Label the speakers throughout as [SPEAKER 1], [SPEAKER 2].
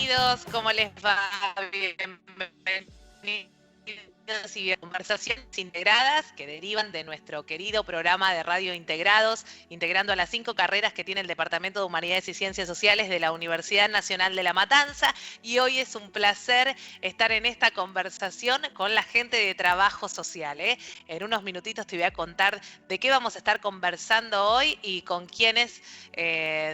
[SPEAKER 1] bienvenidos, ¿cómo les va? Bienvenidos y a conversaciones integradas que derivan de nuestro querido programa de Radio Integrados, integrando a las 5 carreras que tiene el Departamento de Humanidades y Ciencias Sociales de la Universidad Nacional de La Matanza. Y hoy es un placer estar en esta conversación con la gente de trabajo social. En unos minutitos te voy a contar de qué vamos a estar conversando hoy y con quiénes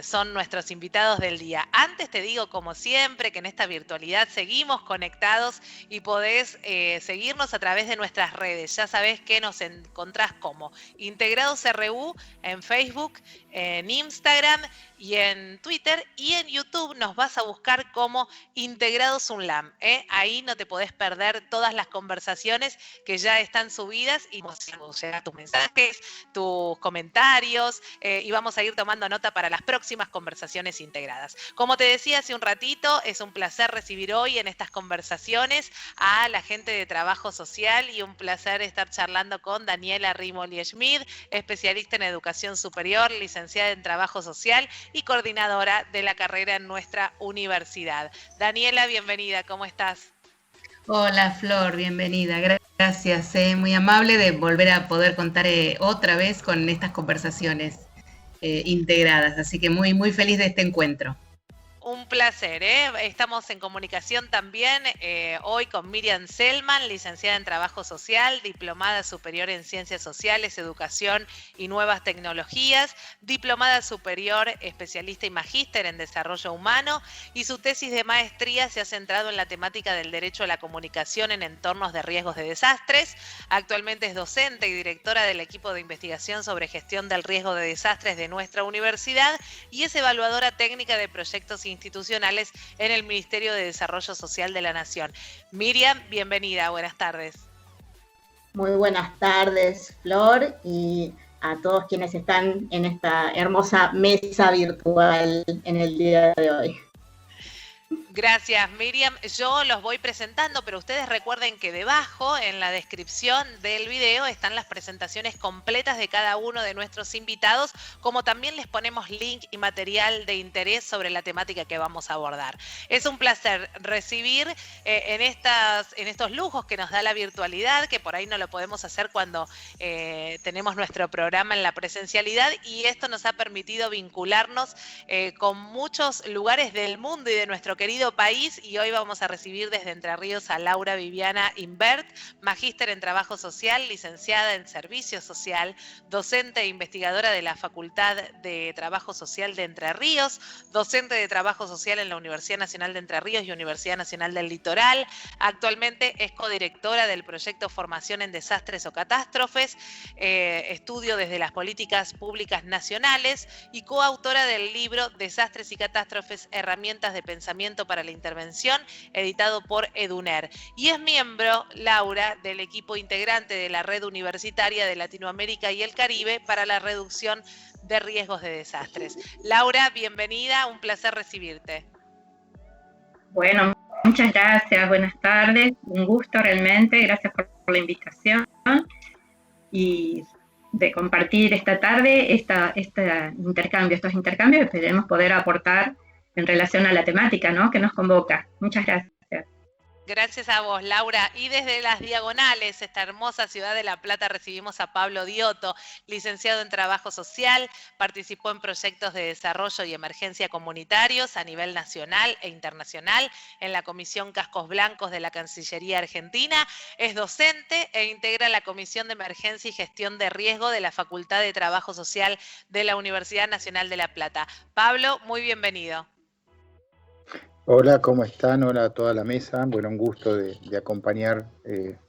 [SPEAKER 1] son nuestros invitados del día. Antes te digo, como siempre, que en esta virtualidad seguimos conectados y podés seguirnos a través de nuestras redes. Ya sabés que nos encontrás como Integrados RU en Facebook, en Instagram y en Twitter, y en YouTube nos vas a buscar como Integrados UNLAM. Ahí no te podés perder todas las conversaciones que ya están subidas y llegar tus mensajes, tus comentarios, y vamos a ir tomando nota para las próximas conversaciones integradas. Como te decía hace un ratito, es un placer recibir hoy en estas conversaciones a la gente de trabajo social y un placer estar charlando con Daniela Rimoli-Schmid, especialista en educación superior, licenciada en trabajo social y coordinadora de la carrera en nuestra universidad. Daniela, bienvenida, ¿cómo estás?
[SPEAKER 2] Hola Flor, bienvenida, gracias, muy amable de volver a poder contar otra vez con estas conversaciones integradas, así que muy feliz de este encuentro.
[SPEAKER 1] Un placer, Estamos en comunicación también hoy con Miriam Selman, licenciada en Trabajo Social, diplomada superior en Ciencias Sociales, Educación y Nuevas Tecnologías, diplomada superior especialista y magíster en Desarrollo Humano, y su tesis de maestría se ha centrado en la temática del derecho a la comunicación en entornos de riesgos de desastres. Actualmente es docente y directora del equipo de investigación sobre gestión del riesgo de desastres de nuestra universidad y es evaluadora técnica de proyectos institucionales en el Ministerio de Desarrollo Social de la Nación. Miriam, bienvenida, buenas tardes.
[SPEAKER 3] Muy buenas tardes, Flor, y a todos quienes están en esta hermosa mesa virtual en el día de hoy.
[SPEAKER 1] Gracias, Miriam. Yo los voy presentando, pero ustedes recuerden que debajo, en la descripción del video, están las presentaciones completas de cada uno de nuestros invitados, como también les ponemos link y material de interés sobre la temática que vamos a abordar. Es un placer recibir en estos lujos que nos da la virtualidad, que por ahí no lo podemos hacer cuando tenemos nuestro programa en la presencialidad, y esto nos ha permitido vincularnos con muchos lugares del mundo y de nuestro querido país, y hoy vamos a recibir desde Entre Ríos a Laura Viviana Imbert, magíster en Trabajo Social, licenciada en Servicio Social, docente e investigadora de la Facultad de Trabajo Social de Entre Ríos, docente de Trabajo Social en la Universidad Nacional de Entre Ríos y Universidad Nacional del Litoral. Actualmente es codirectora del proyecto Formación en Desastres o Catástrofes, estudio desde las políticas públicas nacionales, y coautora del libro Desastres y Catástrofes, herramientas de pensamiento para la intervención, editado por EDUNER. Y es miembro, Laura, del equipo integrante de la Red Universitaria de Latinoamérica y el Caribe para la reducción de riesgos de desastres. Laura, bienvenida, un placer recibirte.
[SPEAKER 4] Bueno, muchas gracias, buenas tardes, un gusto realmente, gracias por la invitación y de compartir esta tarde estos intercambios, esperemos poder aportar en relación a la temática, ¿no?, que nos convoca. Muchas gracias.
[SPEAKER 1] Gracias a vos, Laura. Y desde las Diagonales, esta hermosa ciudad de La Plata, recibimos a Pablo Dioto, licenciado en Trabajo Social, participó en proyectos de desarrollo y emergencia comunitarios a nivel nacional e internacional en la Comisión Cascos Blancos de la Cancillería Argentina, es docente e integra la Comisión de Emergencia y Gestión de Riesgo de la Facultad de Trabajo Social de la Universidad Nacional de La Plata. Pablo, muy bienvenido.
[SPEAKER 5] Hola, ¿cómo están? Hola a toda la mesa. Bueno, un gusto de acompañar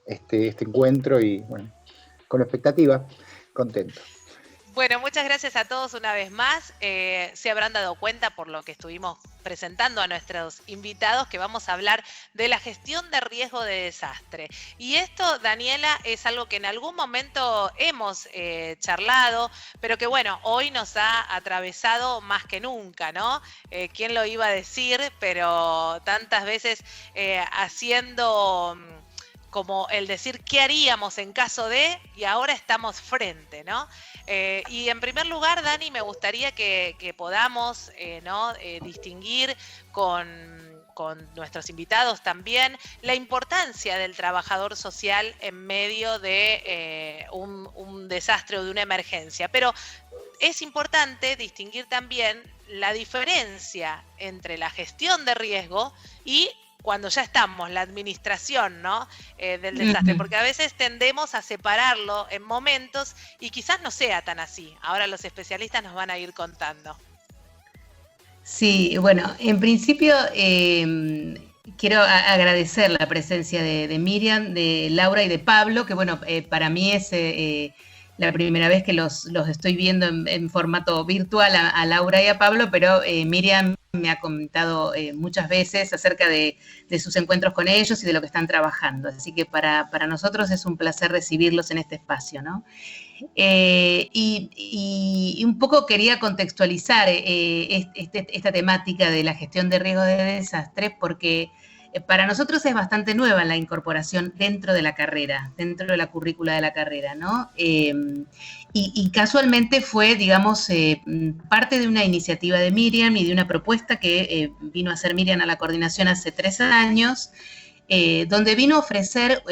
[SPEAKER 5] este encuentro y, bueno, con expectativa, contento.
[SPEAKER 1] Bueno, muchas gracias a todos una vez más. Se habrán dado cuenta por lo que estuvimos presentando a nuestros invitados que vamos a hablar de la gestión de riesgo de desastre. Y esto, Daniela, es algo que en algún momento hemos charlado, pero que bueno, hoy nos ha atravesado más que nunca, ¿no? ¿Quién lo iba a decir? Pero tantas veces haciendo como el decir qué haríamos en caso de, y ahora estamos frente, ¿no? Y en primer lugar, Dani, me gustaría que podamos distinguir con nuestros invitados también, la importancia del trabajador social en medio de un desastre o de una emergencia. Pero es importante distinguir también la diferencia entre la gestión de riesgo y cuando ya estamos, la administración, ¿no? Del desastre, porque a veces tendemos a separarlo en momentos y quizás no sea tan así. Ahora los especialistas nos van a ir contando.
[SPEAKER 2] Sí, bueno, en principio quiero agradecer la presencia de Miriam, de Laura y de Pablo, que bueno, para mí es la primera vez que los estoy viendo en formato virtual a Laura y a Pablo, pero Miriam me ha comentado muchas veces acerca de sus encuentros con ellos y de lo que están trabajando. Así que para nosotros es un placer recibirlos en este espacio, ¿no? Y un poco quería contextualizar esta temática de la gestión de riesgos de desastres, porque para nosotros es bastante nueva la incorporación dentro de la carrera, dentro de la currícula de la carrera, ¿no? Y casualmente fue, digamos, parte de una iniciativa de Miriam y de una propuesta que vino a hacer Miriam a la coordinación hace 3 años, donde vino a ofrecer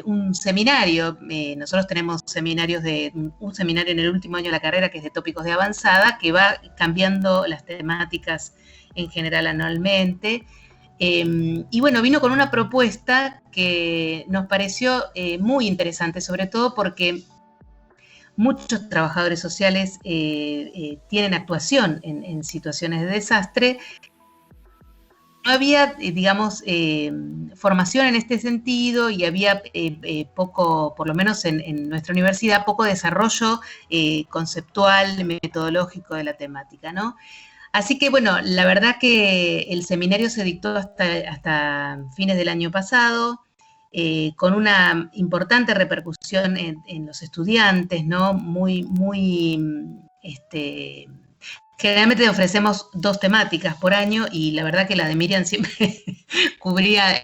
[SPEAKER 2] un seminario. Nosotros tenemos un seminario en el último año de la carrera que es de tópicos de avanzada, que va cambiando las temáticas en general anualmente. Y bueno, vino con una propuesta que nos pareció muy interesante, sobre todo porque muchos trabajadores sociales tienen actuación en situaciones de desastre. No había, digamos, formación en este sentido y había poco, por lo menos en nuestra universidad, poco desarrollo conceptual, metodológico de la temática, ¿no? Así que, bueno, la verdad que el seminario se dictó hasta fines del año pasado, con una importante repercusión en los estudiantes, ¿no? Generalmente ofrecemos 2 temáticas por año y la verdad que la de Miriam siempre cubría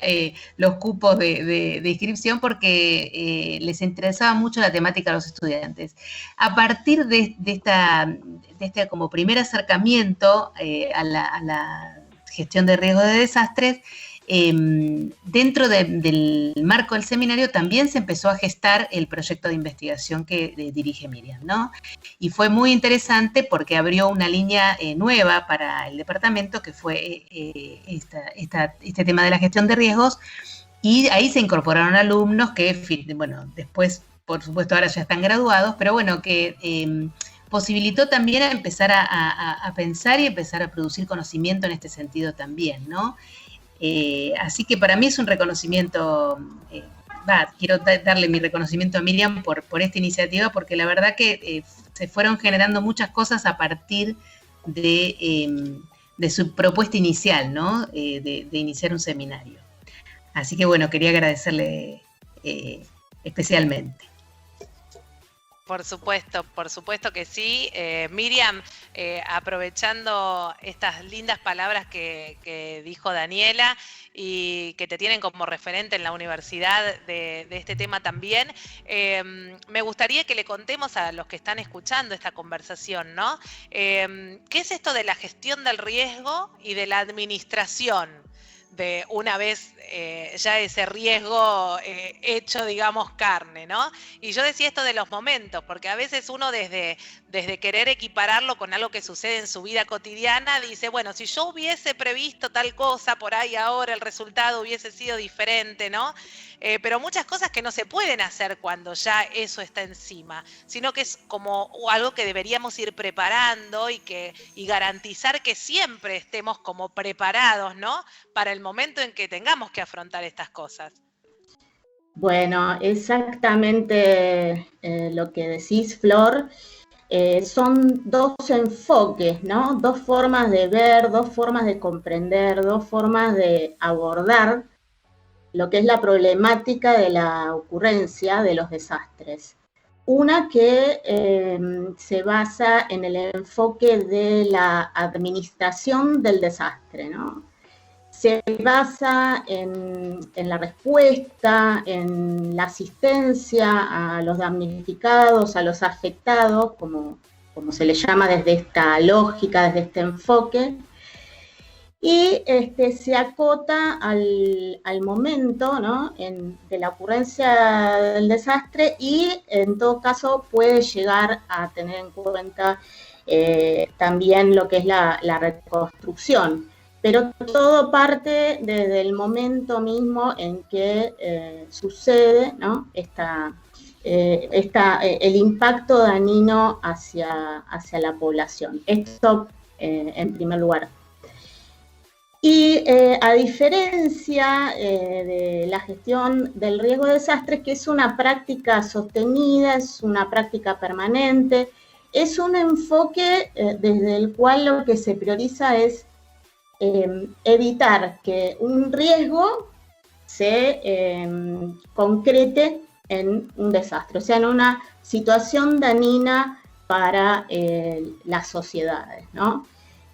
[SPEAKER 2] los cupos de inscripción porque les interesaba mucho la temática a los estudiantes. A partir de este como primer acercamiento a la gestión de riesgos de desastres, dentro del marco del seminario también se empezó a gestar el proyecto de investigación que dirige Miriam, ¿no? Y fue muy interesante porque abrió una línea nueva para el departamento, que fue este tema de la gestión de riesgos, y ahí se incorporaron alumnos que, bueno, después, por supuesto, ahora ya están graduados, pero bueno, que posibilitó también a empezar a pensar y empezar a producir conocimiento en este sentido también, ¿no? Así que para mí es un reconocimiento, quiero darle mi reconocimiento a Miriam por esta iniciativa, porque la verdad que se fueron generando muchas cosas a partir de su propuesta inicial, ¿no? De iniciar un seminario. Así que bueno, quería agradecerle especialmente.
[SPEAKER 1] Por supuesto que sí. Miriam, aprovechando estas lindas palabras que dijo Daniela y que te tienen como referente en la universidad de este tema también, me gustaría que le contemos a los que están escuchando esta conversación, ¿no? ¿Qué es esto de la gestión del riesgo y de la administración de una vez ya ese riesgo hecho, digamos, carne, ¿no? Y yo decía esto de los momentos, porque a veces uno desde querer equipararlo con algo que sucede en su vida cotidiana, dice, bueno, si yo hubiese previsto tal cosa por ahí ahora, el resultado hubiese sido diferente, ¿no? Pero muchas cosas que no se pueden hacer cuando ya eso está encima, sino que es como algo que deberíamos ir preparando y garantizar que siempre estemos como preparados, ¿no? Para el momento en que tengamos que afrontar estas cosas.
[SPEAKER 3] Bueno, exactamente lo que decís, Flor. Son 2 enfoques, ¿no? 2 formas de ver, 2 formas de comprender, 2 formas de abordar lo que es la problemática de la ocurrencia de los desastres. Una que se basa en el enfoque de la administración del desastre, ¿no? Se basa en la respuesta, en la asistencia a los damnificados, a los afectados, como se le llama desde esta lógica, desde este enfoque. y se acota al momento, ¿no? de la ocurrencia del desastre, y en todo caso puede llegar a tener en cuenta también lo que es la reconstrucción. Pero todo parte desde el momento mismo en que sucede, ¿no? El impacto dañino hacia la población. Esto en primer lugar. Y a diferencia de la gestión del riesgo de desastres, que es una práctica sostenida, es una práctica permanente, es un enfoque desde el cual lo que se prioriza es evitar que un riesgo se concrete en un desastre, o sea, en una situación dañina para las sociedades, ¿no?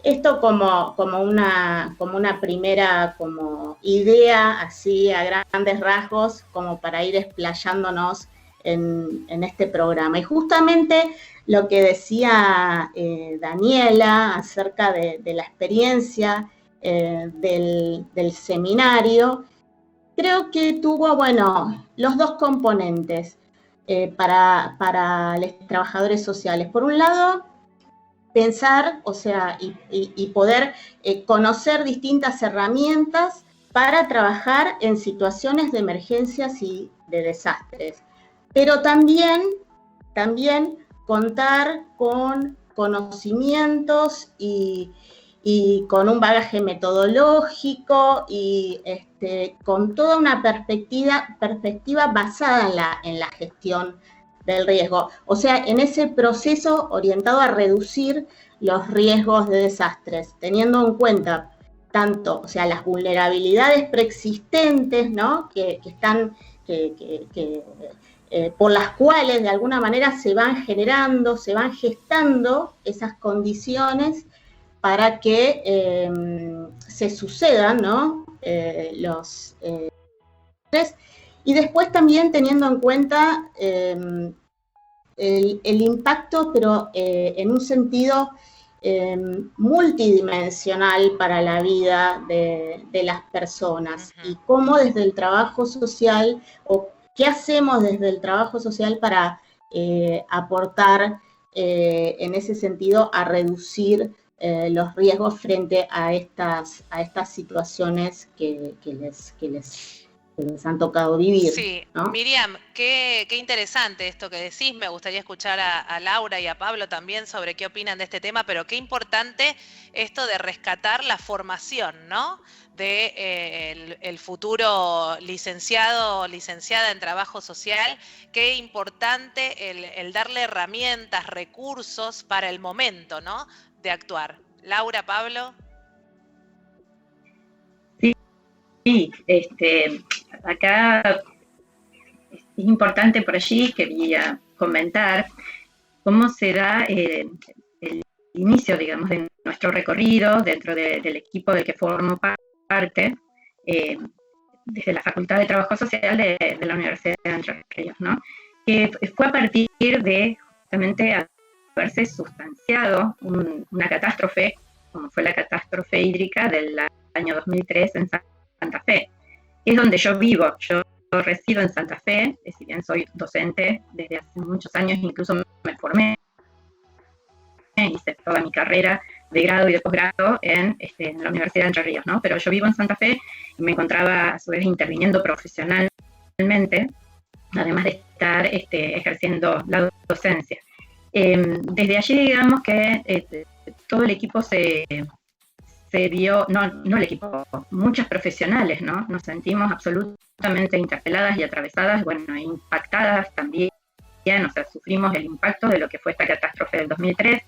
[SPEAKER 3] Esto como una primera como idea, así a grandes rasgos, como para ir explayándonos en este programa. Y justamente lo que decía Daniela acerca de la experiencia del seminario, creo que tuvo, los dos componentes para los trabajadores sociales. Por un lado, pensar, y poder conocer distintas herramientas para trabajar en situaciones de emergencias y de desastres. Pero también contar con conocimientos y con un bagaje metodológico y con toda una perspectiva basada en la gestión del riesgo. O sea, en ese proceso orientado a reducir los riesgos de desastres, teniendo en cuenta tanto, las vulnerabilidades preexistentes, ¿no? Por las cuales de alguna manera se van gestando esas condiciones para que se sucedan, ¿no? Los y después también teniendo en cuenta el impacto, pero en un sentido multidimensional para la vida de las personas, y cómo desde el trabajo social, o qué hacemos desde el trabajo social para aportar en ese sentido a reducir los riesgos frente a estas situaciones que les han tocado vivir.
[SPEAKER 1] Sí,
[SPEAKER 3] ¿no?
[SPEAKER 1] Miriam, qué interesante esto que decís. Me gustaría escuchar a Laura y a Pablo también sobre qué opinan de este tema, pero qué importante esto de rescatar la formación, ¿no? De el futuro licenciado o licenciada en trabajo social. Qué importante el darle herramientas, recursos para el momento, ¿no? De actuar. Laura, Pablo.
[SPEAKER 4] Sí, acá es importante por allí, quería comentar cómo se da el inicio, digamos, de nuestro recorrido dentro del equipo del que formo parte, desde la Facultad de Trabajo Social de la Universidad de Entre Ríos, ¿no? Que fue a partir de justamente haberse sustanciado una catástrofe, como fue la catástrofe hídrica del año 2003 en Santa Fe. Es donde yo vivo. Yo resido en Santa Fe, si bien soy docente desde hace muchos años, incluso me formé, hice toda mi carrera de grado y de posgrado en la Universidad de Entre Ríos, ¿no? Pero yo vivo en Santa Fe y me encontraba a su vez interviniendo profesionalmente, además de estar ejerciendo la docencia. Desde allí, digamos que todo el equipo se vio, no el equipo, muchas profesionales, ¿no? Nos sentimos absolutamente interpeladas y atravesadas, impactadas también, o sea, sufrimos el impacto de lo que fue esta catástrofe del 2003,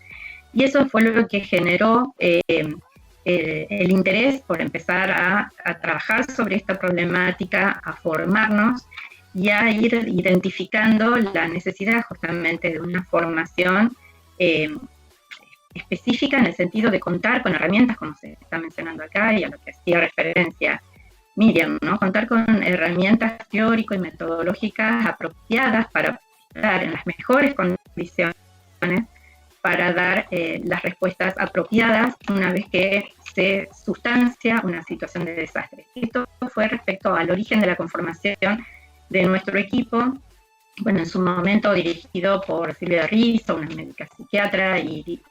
[SPEAKER 4] y eso fue lo que generó el interés por empezar a trabajar sobre esta problemática, a formarnos y a ir identificando la necesidad justamente de una formación específica en el sentido de contar con herramientas, como se está mencionando acá, y a lo que hacía referencia Miriam, ¿no? Contar con herramientas teórico y metodológicas apropiadas para dar en las mejores condiciones para dar las respuestas apropiadas una vez que se sustancia una situación de desastre. Esto fue respecto al origen de la conformación de nuestro equipo, bueno, en su momento dirigido por Silvia Rizzo, una médica psiquiatra y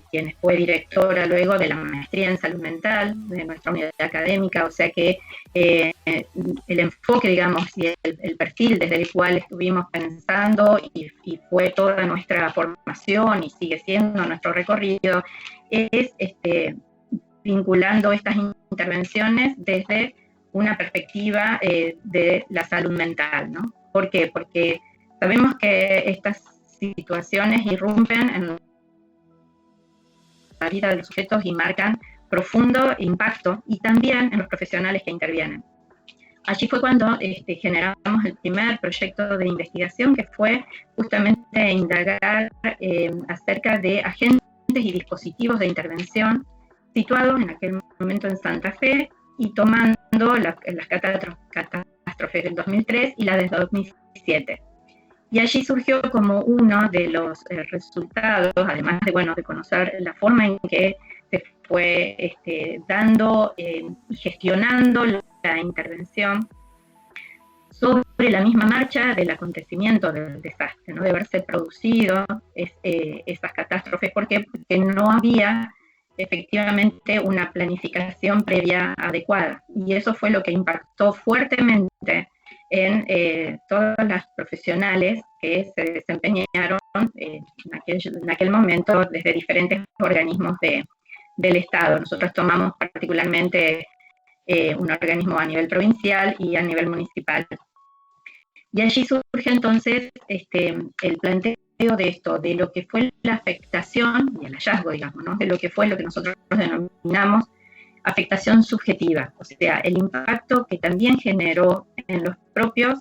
[SPEAKER 4] quien fue directora luego de la maestría en salud mental de nuestra unidad académica, o sea que el enfoque, digamos, y el perfil desde el cual estuvimos pensando y fue toda nuestra formación y sigue siendo nuestro recorrido, es vinculando estas intervenciones desde una perspectiva de la salud mental, ¿no? ¿Por qué? Porque sabemos que estas situaciones irrumpen en la vida de los sujetos y marcan profundo impacto, y también en los profesionales que intervienen. Allí fue cuando generamos el primer proyecto de investigación, que fue justamente indagar acerca de agentes y dispositivos de intervención situados en aquel momento en Santa Fe, y tomando las catástrofes del 2003 y la del 2007. Y allí surgió como uno de los resultados, además de, bueno, de conocer la forma en que se fue dando y gestionando la intervención sobre la misma marcha del acontecimiento del desastre, ¿no? De haberse producido esas catástrofes, porque no había efectivamente una planificación previa adecuada. Y eso fue lo que impactó fuertemente en todas las profesionales que se desempeñaron en aquel momento desde diferentes organismos del Estado. Nosotros tomamos particularmente un organismo a nivel provincial y a nivel municipal. Y allí surge entonces el planteo de esto, de lo que fue la afectación y el hallazgo, digamos, ¿no? De lo que fue lo que nosotros denominamos afectación subjetiva, o sea, el impacto que también generó en los propios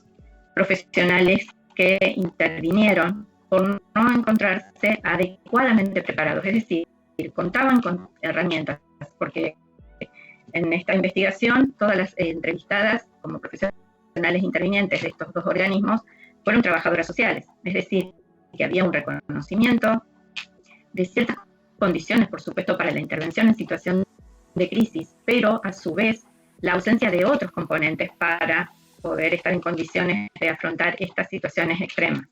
[SPEAKER 4] profesionales que intervinieron por no encontrarse adecuadamente preparados, es decir, contaban con herramientas, porque en esta investigación todas las entrevistadas como profesionales intervinientes de estos dos organismos fueron trabajadoras sociales, es decir, que había un reconocimiento de ciertas condiciones, por supuesto, para la intervención en situación de crisis, pero a su vez la ausencia de otros componentes para poder estar en condiciones de afrontar estas situaciones extremas.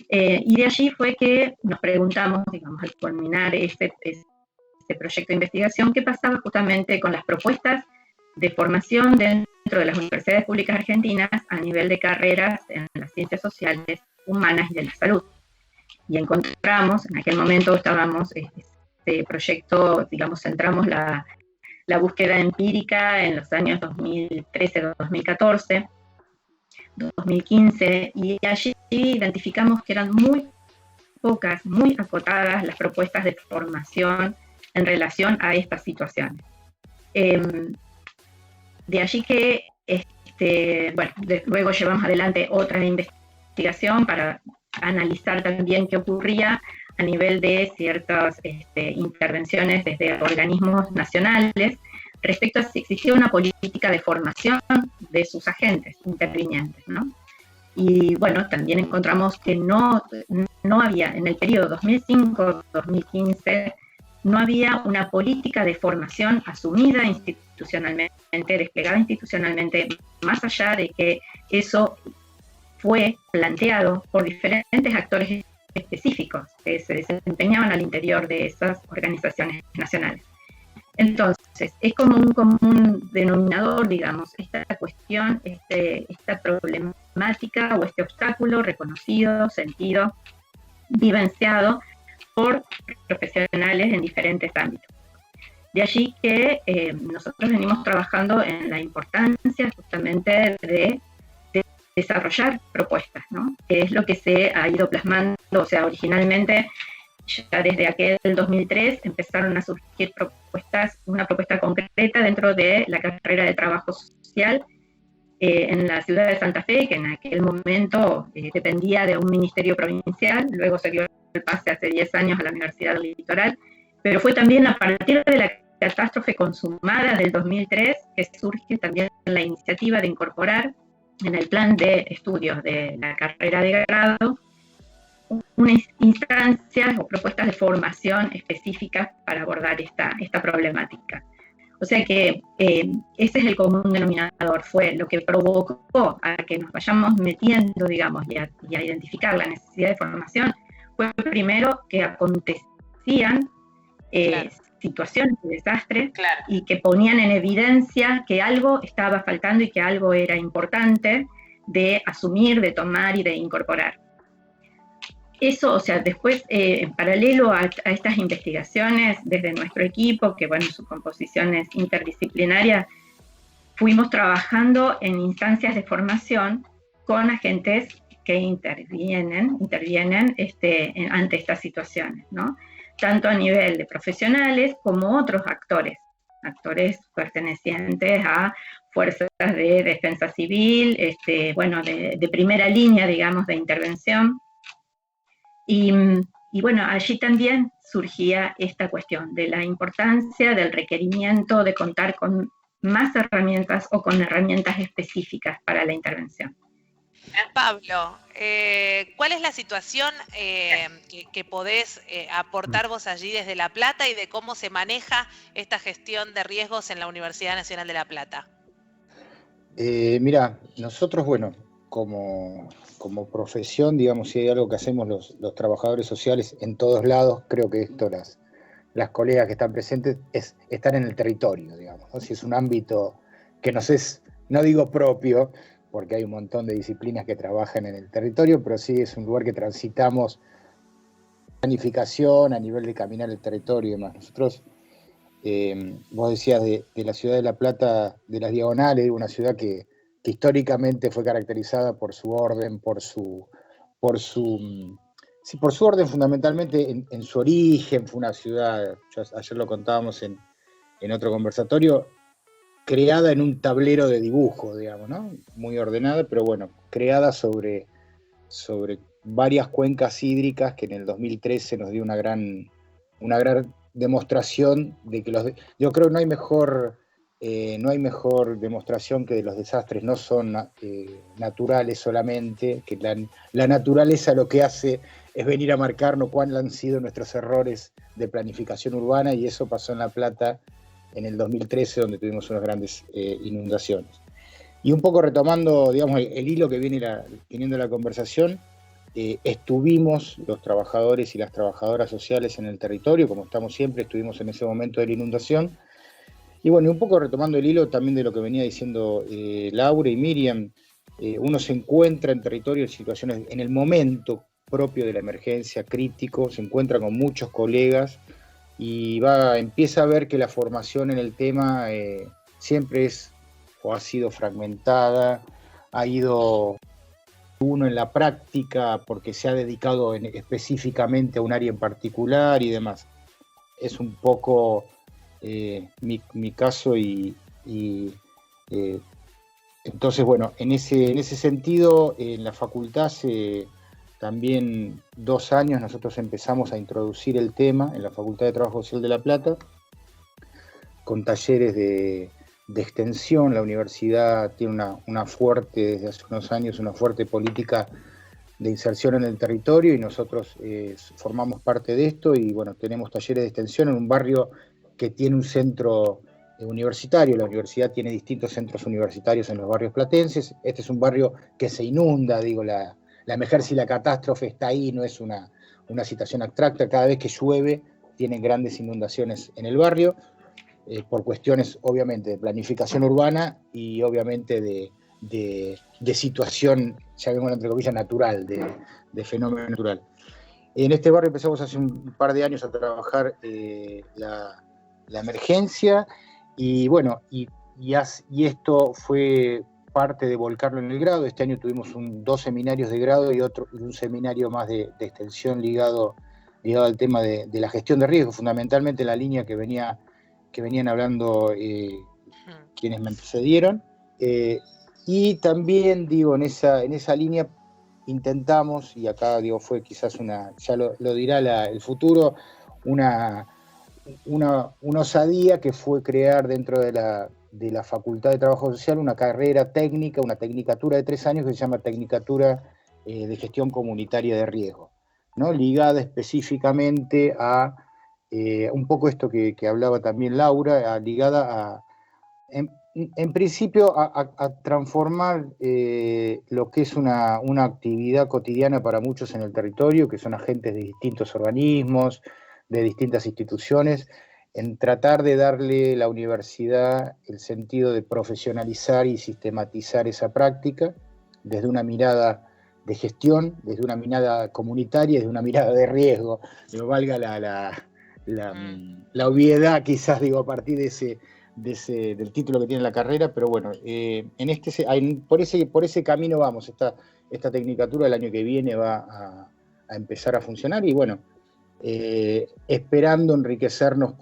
[SPEAKER 4] Y de allí fue que nos preguntamos, digamos, al culminar este proyecto de investigación, qué pasaba justamente con las propuestas de formación dentro de las universidades públicas argentinas a nivel de carreras en las ciencias sociales, humanas y de la salud. Y encontramos, en aquel momento estábamos, este proyecto, digamos, centramos la búsqueda empírica en los años 2013, 2014, 2015, y allí identificamos que eran muy pocas, muy acotadas las propuestas de formación en relación a estas situaciones. De allí que, bueno, luego llevamos adelante otra investigación para analizar también qué ocurría a nivel de ciertas intervenciones desde organismos nacionales respecto a si existía una política de formación de sus agentes intervinientes, ¿no? Y bueno, también encontramos que no había, en el periodo 2005-2015, no había una política de formación asumida institucionalmente, desplegada institucionalmente, más allá de que eso fue planteado por diferentes actores específicos que se desempeñaban al interior de esas organizaciones nacionales. Entonces, es como un común denominador, digamos, esta cuestión, esta problemática o este obstáculo reconocido, sentido, vivenciado por profesionales en diferentes ámbitos. De allí que nosotros venimos trabajando en la importancia justamente de desarrollar propuestas, ¿no? Que es lo que se ha ido plasmando, o sea, originalmente ya desde aquel 2003 empezaron a surgir propuestas, una propuesta concreta dentro de la carrera de trabajo social en la ciudad de Santa Fe, que en aquel momento dependía de un ministerio provincial, luego se dio el pase hace 10 años a la Universidad del Litoral, pero fue también a partir de la catástrofe consumada del 2003 que surge también la iniciativa de incorporar en el plan de estudios de la carrera de grado unas instancias o propuestas de formación específicas para abordar esta problemática. O sea que ese es el común denominador, fue lo que provocó a que nos vayamos metiendo, digamos, y a identificar la necesidad de formación, fue primero que acontecían
[SPEAKER 1] Claro.
[SPEAKER 4] situaciones de desastre
[SPEAKER 1] Claro.
[SPEAKER 4] y que ponían en evidencia que algo estaba faltando y que algo era importante de asumir, de tomar y de incorporar. Eso, o sea, después, en paralelo a estas investigaciones, desde nuestro equipo, que bueno, su composición es interdisciplinaria, fuimos trabajando en instancias de formación con agentes que intervienen ante estas situaciones, ¿no? Tanto a nivel de profesionales como otros actores pertenecientes a fuerzas de defensa civil, bueno, de primera línea, digamos, de intervención. Y bueno, allí también surgía esta cuestión de la importancia del requerimiento de contar con más herramientas o con herramientas específicas para la intervención.
[SPEAKER 1] Pablo, ¿cuál es la situación que podés aportar vos allí desde La Plata y de cómo se maneja esta gestión de riesgos en la Universidad Nacional de La Plata?
[SPEAKER 5] Mira, nosotros, bueno, como profesión, digamos, si hay algo que hacemos los trabajadores sociales en todos lados, creo que esto las colegas que están presentes es estar en el territorio, digamos, ¿no? Si es un ámbito que nos es, no digo propio, porque hay un montón de disciplinas que trabajan en el territorio, pero sí es un lugar que transitamos planificación a nivel de caminar el territorio y demás. Nosotros, vos decías de la ciudad de La Plata, de las Diagonales, una ciudad que históricamente fue caracterizada por su orden, por su orden fundamentalmente en su origen. Fue una ciudad, ayer lo contábamos en otro conversatorio, creada en un tablero de dibujo, digamos, ¿no? Muy ordenada, pero bueno, creada sobre varias cuencas hídricas que en el 2013 nos dio una gran demostración de que yo creo que no hay mejor demostración que de los desastres no son naturales solamente, que la naturaleza lo que hace es venir a marcarnos cuáles han sido nuestros errores de planificación urbana, y eso pasó en La Plata en el 2013, donde tuvimos unas grandes inundaciones. Y un poco retomando, digamos, el hilo que viene teniendo la conversación, estuvimos los trabajadores y las trabajadoras sociales en el territorio, como estamos siempre, estuvimos en ese momento de la inundación. Y bueno, un poco retomando el hilo también de lo que venía diciendo Laura y Miriam, uno se encuentra en territorio en situaciones, en el momento propio de la emergencia crítico, se encuentra con muchos colegas y empieza a ver que la formación en el tema siempre es o ha sido fragmentada, ha ido uno en la práctica porque se ha dedicado específicamente a un área en particular y demás. Es un poco mi caso y entonces, bueno, en ese sentido, en la facultad también 2 años nosotros empezamos a introducir el tema en la Facultad de Trabajo Social de La Plata, con talleres de extensión. La universidad tiene desde hace unos años, una fuerte política de inserción en el territorio, y nosotros formamos parte de esto, y bueno, tenemos talleres de extensión en un barrio que tiene un centro universitario. La universidad tiene distintos centros universitarios en los barrios platenses. Este es un barrio que se inunda, digo, la emergencia y la catástrofe está ahí, no es una situación abstracta. Cada vez que llueve tienen grandes inundaciones en el barrio, por cuestiones obviamente de planificación urbana y obviamente de situación, llamémoslo entre comillas, natural, de fenómeno natural. En este barrio empezamos hace un par de años a trabajar la emergencia, y bueno, y esto fue parte de volcarlo en el grado. Este año tuvimos 2 seminarios de grado y un seminario más de extensión ligado al tema de la gestión de riesgos, fundamentalmente la línea que venían hablando quienes me antecedieron. Y también, digo, en esa línea intentamos, y acá digo, fue quizás ya lo dirá el futuro, una osadía que fue crear dentro de la Facultad de Trabajo Social una carrera técnica, una tecnicatura de 3 años que se llama Tecnicatura de Gestión Comunitaria de Riesgo. ¿no? Ligada específicamente a un poco esto que hablaba también Laura, ligada a, en principio, a transformar lo que es una actividad cotidiana para muchos en el territorio, que son agentes de distintos organismos, de distintas instituciones, en tratar de darle a la universidad el sentido de profesionalizar y sistematizar esa práctica desde una mirada de gestión, desde una mirada comunitaria, desde una mirada de riesgo, no valga la obviedad, quizás, digo, a partir del título que tiene la carrera, pero bueno, por ese camino vamos. Esta tecnicatura el año que viene va a empezar a funcionar y bueno, esperando enriquecernos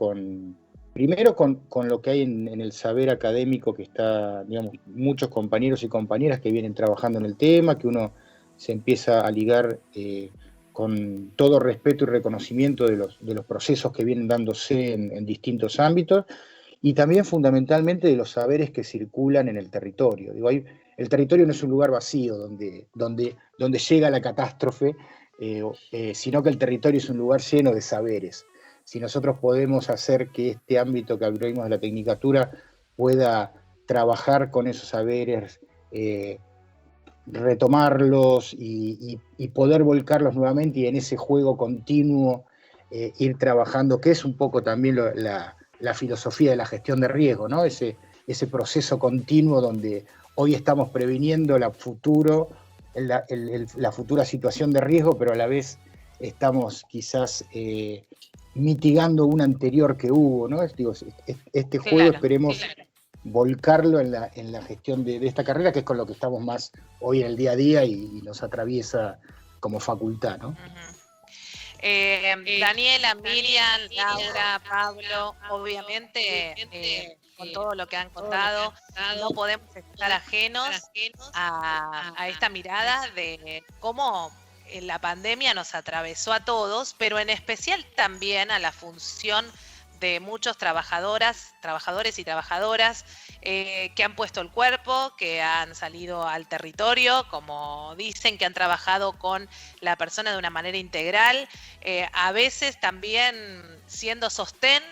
[SPEAKER 5] primero con lo que hay en el saber académico que está, digamos, muchos compañeros y compañeras que vienen trabajando en el tema, que uno se empieza a ligar con todo respeto y reconocimiento de los procesos que vienen dándose en distintos ámbitos, y también fundamentalmente de los saberes que circulan en el territorio. Digo, el territorio no es un lugar vacío donde llega la catástrofe, sino que el territorio es un lugar lleno de saberes. Si nosotros podemos hacer que este ámbito que abrimos de la tecnicatura pueda trabajar con esos saberes, retomarlos y poder volcarlos nuevamente, y en ese juego continuo ir trabajando, que es un poco también la filosofía de la gestión de riesgo, ¿no? Ese proceso continuo donde hoy estamos previniendo la futura situación de riesgo, pero a la vez estamos quizás mitigando una anterior que hubo, ¿no? Este juego esperemos volcarlo en la gestión de esta carrera, que es con lo que estamos más hoy en el día a día y nos atraviesa como facultad, ¿no?
[SPEAKER 1] Daniela, Miriam, Laura, Pablo, obviamente con todo lo que han contado, no podemos estar ajenos a esta mirada de cómo la pandemia nos atravesó a todos, pero en especial también a la función de muchos trabajadores y trabajadoras que han puesto el cuerpo, que han salido al territorio, como dicen, que han trabajado con la persona de una manera integral, a veces también siendo sostén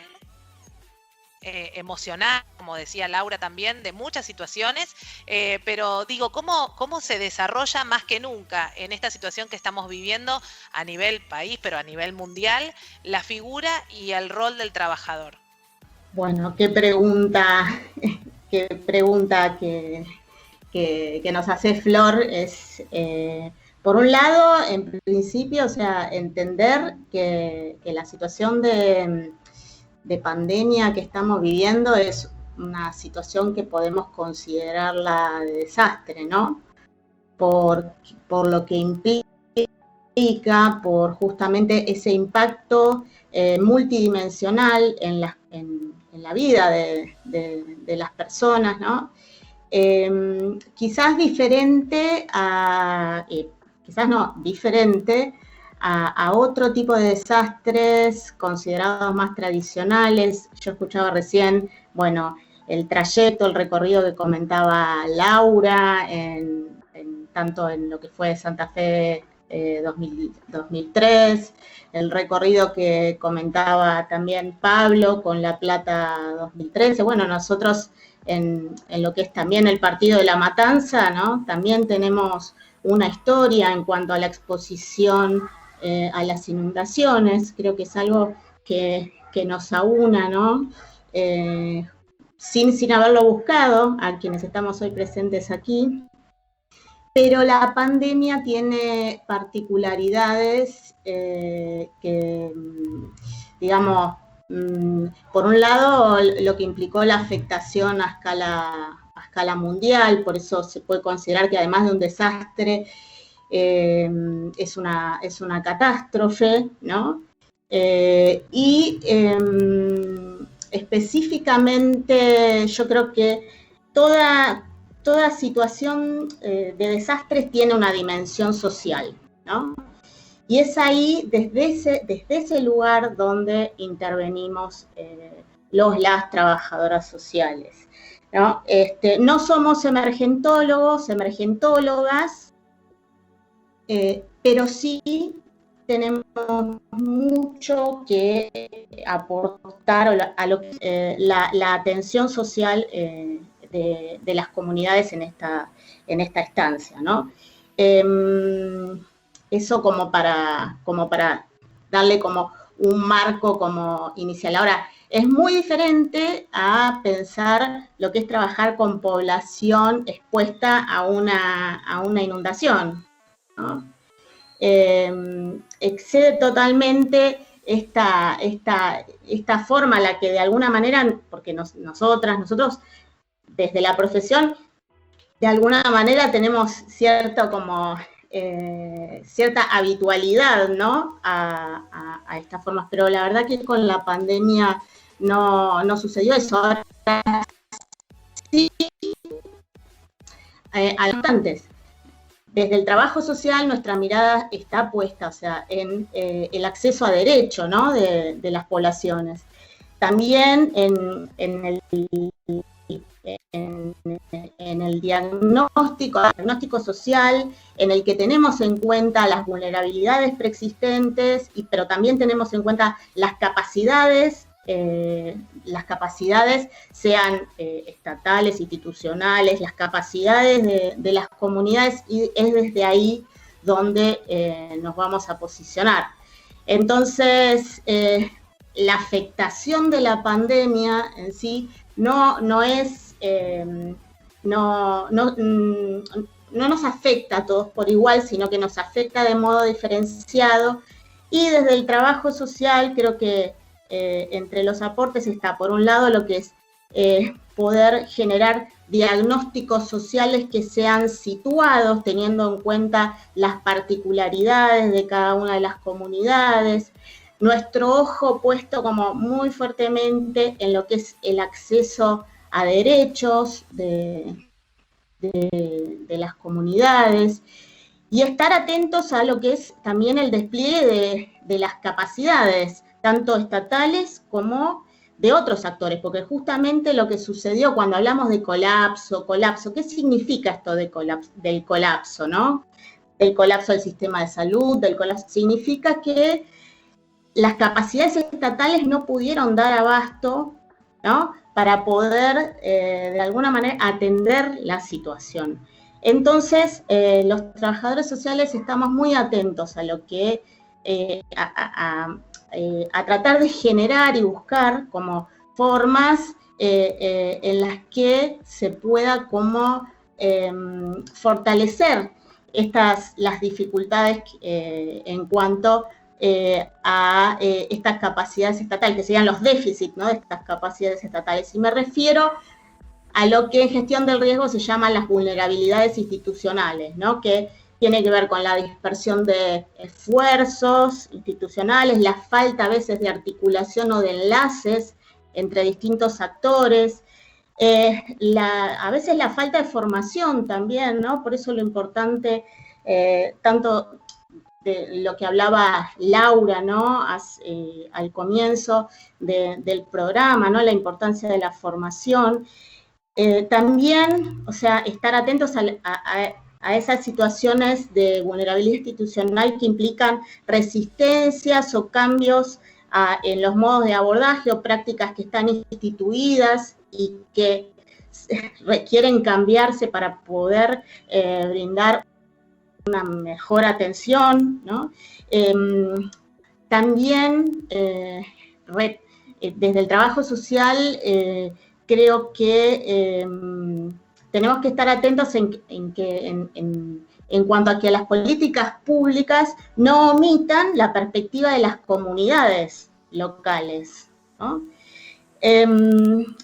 [SPEAKER 1] emocional, como decía Laura también, de muchas situaciones, pero digo, ¿cómo se desarrolla más que nunca en esta situación que estamos viviendo a nivel país, pero a nivel mundial, la figura y el rol del trabajador?
[SPEAKER 3] Bueno, qué pregunta que nos hace Flor. Es, por un lado, en principio, o sea, entender que la situación de pandemia que estamos viviendo es una situación que podemos considerarla de desastre, ¿no? Por lo que implica, por justamente ese impacto multidimensional en la vida de las personas, ¿no? Quizás diferente a otro tipo de desastres considerados más tradicionales. Yo escuchaba recién, bueno, el trayecto, el recorrido que comentaba Laura, tanto en lo que fue Santa Fe 2003, el recorrido que comentaba también Pablo con La Plata 2013. Bueno, nosotros en lo que es también el partido de La Matanza, ¿no? También tenemos una historia en cuanto a la exposición a las inundaciones. Creo que es algo que nos aúna, ¿no? Sin haberlo buscado, a quienes estamos hoy presentes aquí. Pero la pandemia tiene particularidades que, digamos, por un lado, lo que implicó la afectación a escala mundial, por eso se puede considerar que además de un desastre, es una catástrofe, ¿no? Específicamente, yo creo que toda situación de desastres tiene una dimensión social, ¿no? Y es ahí, desde ese lugar, donde intervenimos las trabajadoras sociales, ¿no? No somos emergentólogas, pero sí tenemos mucho que aportar a la atención social de las comunidades en esta estancia, ¿no? Eso como para darle como un marco como inicial. Ahora, es muy diferente a pensar lo que es trabajar con población expuesta a una inundación, ¿no? Excede totalmente esta forma a la que de alguna manera, porque nosotros desde la profesión, de alguna manera tenemos cierta habitualidad, ¿no? a estas formas, pero la verdad que con la pandemia no sucedió eso. Ahora sí, antes. Desde el trabajo social nuestra mirada está puesta, o sea, en el acceso a derecho, ¿no? de las poblaciones. También en el diagnóstico social, en el que tenemos en cuenta las vulnerabilidades preexistentes, pero también tenemos en cuenta las capacidades sean estatales, institucionales, las capacidades de las comunidades, y es desde ahí donde nos vamos a posicionar. Entonces, la afectación de la pandemia en sí no nos afecta a todos por igual, sino que nos afecta de modo diferenciado, y desde el trabajo social creo que entre los aportes está, por un lado, lo que es poder generar diagnósticos sociales que sean situados, teniendo en cuenta las particularidades de cada una de las comunidades, nuestro ojo puesto como muy fuertemente en lo que es el acceso a derechos de las comunidades, y estar atentos a lo que es también el despliegue de las capacidades, tanto estatales como de otros actores, porque justamente lo que sucedió cuando hablamos de colapso, ¿qué significa esto del colapso, ¿no? Del colapso del sistema de salud, significa que las capacidades estatales no pudieron dar abasto, ¿no? Para poder, de alguna manera, atender la situación. Entonces, los trabajadores sociales estamos muy atentos a lo que, a tratar de generar y buscar como formas en las que se pueda como fortalecer las dificultades en cuanto a estas capacidades estatales, que serían los déficits, ¿no? de estas capacidades estatales. Y me refiero a lo que en gestión del riesgo se llaman las vulnerabilidades institucionales, ¿no? que tiene que ver con la dispersión de esfuerzos institucionales, la falta a veces de articulación o de enlaces entre distintos actores, a veces la falta de formación también, ¿no? Por eso lo importante, tanto de lo que hablaba Laura, ¿no? Al comienzo del programa, ¿no? La importancia de la formación. También, o sea, estar atentos a esas situaciones de vulnerabilidad institucional que implican resistencias o cambios en los modos de abordaje o prácticas que están instituidas y que requieren cambiarse para poder brindar una mejor atención, ¿no? También desde el trabajo social creo que tenemos que estar atentos en cuanto a que las políticas públicas no omitan la perspectiva de las comunidades locales, ¿no?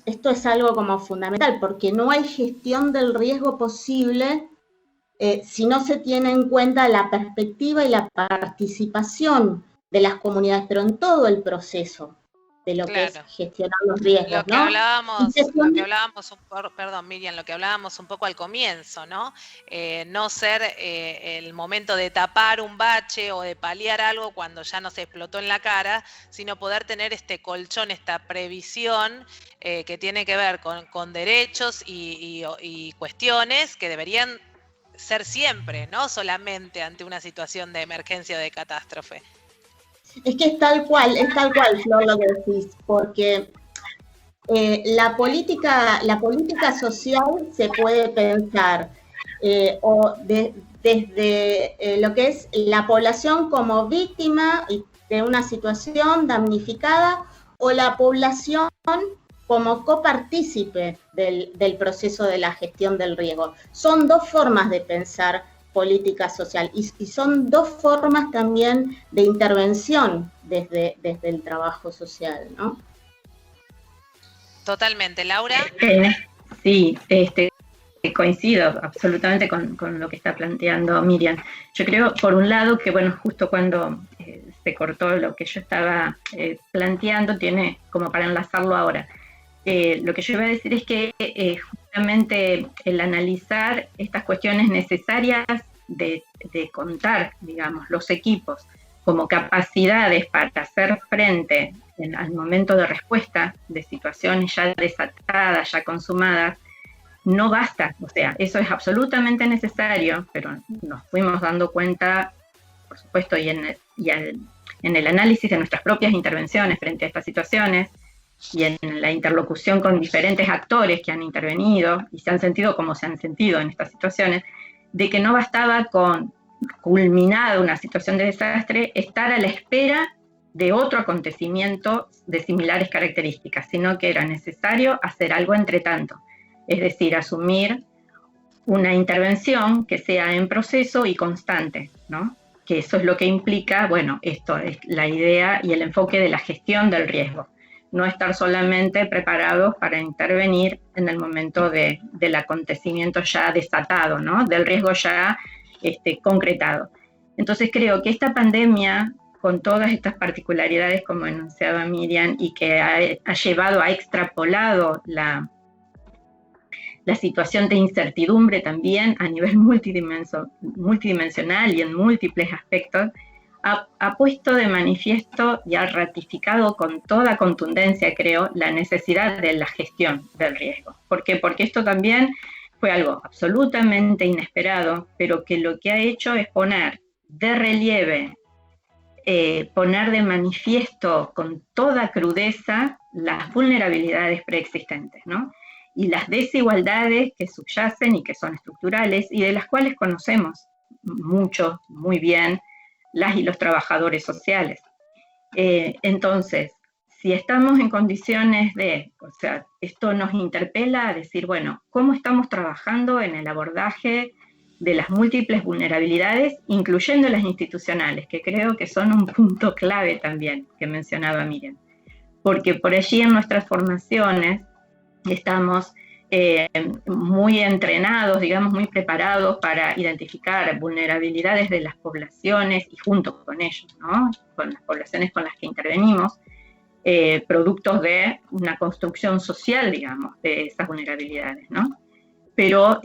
[SPEAKER 3] Esto es algo como fundamental, porque no hay gestión del riesgo posible si no se tiene en cuenta la perspectiva y la participación de las comunidades, pero en todo el proceso de lo que es gestionar los riesgos,
[SPEAKER 1] lo que
[SPEAKER 3] ¿no?
[SPEAKER 1] Perdón, Miriam, lo que hablábamos un poco al comienzo, ¿no? No ser el momento de tapar un bache o de paliar algo cuando ya nos explotó en la cara, sino poder tener este colchón, esta previsión que tiene que ver con derechos y cuestiones que deberían ser siempre, no solamente ante una situación de emergencia o de catástrofe.
[SPEAKER 3] Es que es tal cual, Flor, lo que decís, porque la política social se puede pensar desde lo que es la población como víctima de una situación damnificada, o la población como copartícipe del proceso de la gestión del riesgo. Son dos formas de pensar política social y son dos formas también de intervención desde el trabajo social, ¿no?
[SPEAKER 1] Totalmente. Laura.
[SPEAKER 4] Sí, coincido absolutamente con lo que está planteando Miriam. Yo creo, por un lado, que bueno, justo cuando se cortó lo que yo estaba planteando, tiene como para enlazarlo ahora. Lo que yo iba a decir es que justamente el analizar estas cuestiones necesarias de contar, digamos, los equipos como capacidades para hacer frente al momento de respuesta de situaciones ya desatadas, ya consumadas, no basta. O sea, eso es absolutamente necesario, pero nos fuimos dando cuenta, por supuesto, y en el análisis de nuestras propias intervenciones frente a estas situaciones, y en la interlocución con diferentes actores que han intervenido y se han sentido como se han sentido en estas situaciones, de que no bastaba con culminada una situación de desastre estar a la espera de otro acontecimiento de similares características, sino que era necesario hacer algo entre tanto, es decir, asumir una intervención que sea en proceso y constante, ¿no? Que eso es lo que implica, bueno, esto es la idea y el enfoque de la gestión del riesgo. No estar solamente preparados para intervenir en el momento del acontecimiento ya desatado, ¿no? Del riesgo ya concretado. Entonces creo que esta pandemia, con todas estas particularidades como enunciaba Miriam, y que ha llevado, ha extrapolado la situación de incertidumbre también a nivel multidimensional y en múltiples aspectos, ha puesto de manifiesto y ha ratificado con toda contundencia, creo, la necesidad de la gestión del riesgo. ¿Por qué? Porque esto también fue algo absolutamente inesperado, pero que lo que ha hecho es poner de relieve, poner de manifiesto con toda crudeza las vulnerabilidades preexistentes, ¿no? Y las desigualdades que subyacen y que son estructurales y de las cuales conocemos mucho, muy bien, las y los trabajadores sociales. Entonces, si estamos en condiciones o sea, esto nos interpela a decir, bueno, ¿cómo estamos trabajando en el abordaje de las múltiples vulnerabilidades, incluyendo las institucionales, que creo que son un punto clave también, que mencionaba Miriam? Porque por allí en nuestras formaciones estamos muy entrenados, digamos, muy preparados para identificar vulnerabilidades de las poblaciones y junto con ellos, ¿no? Con las poblaciones con las que intervenimos, productos de una construcción social, digamos, de esas vulnerabilidades, ¿no? Pero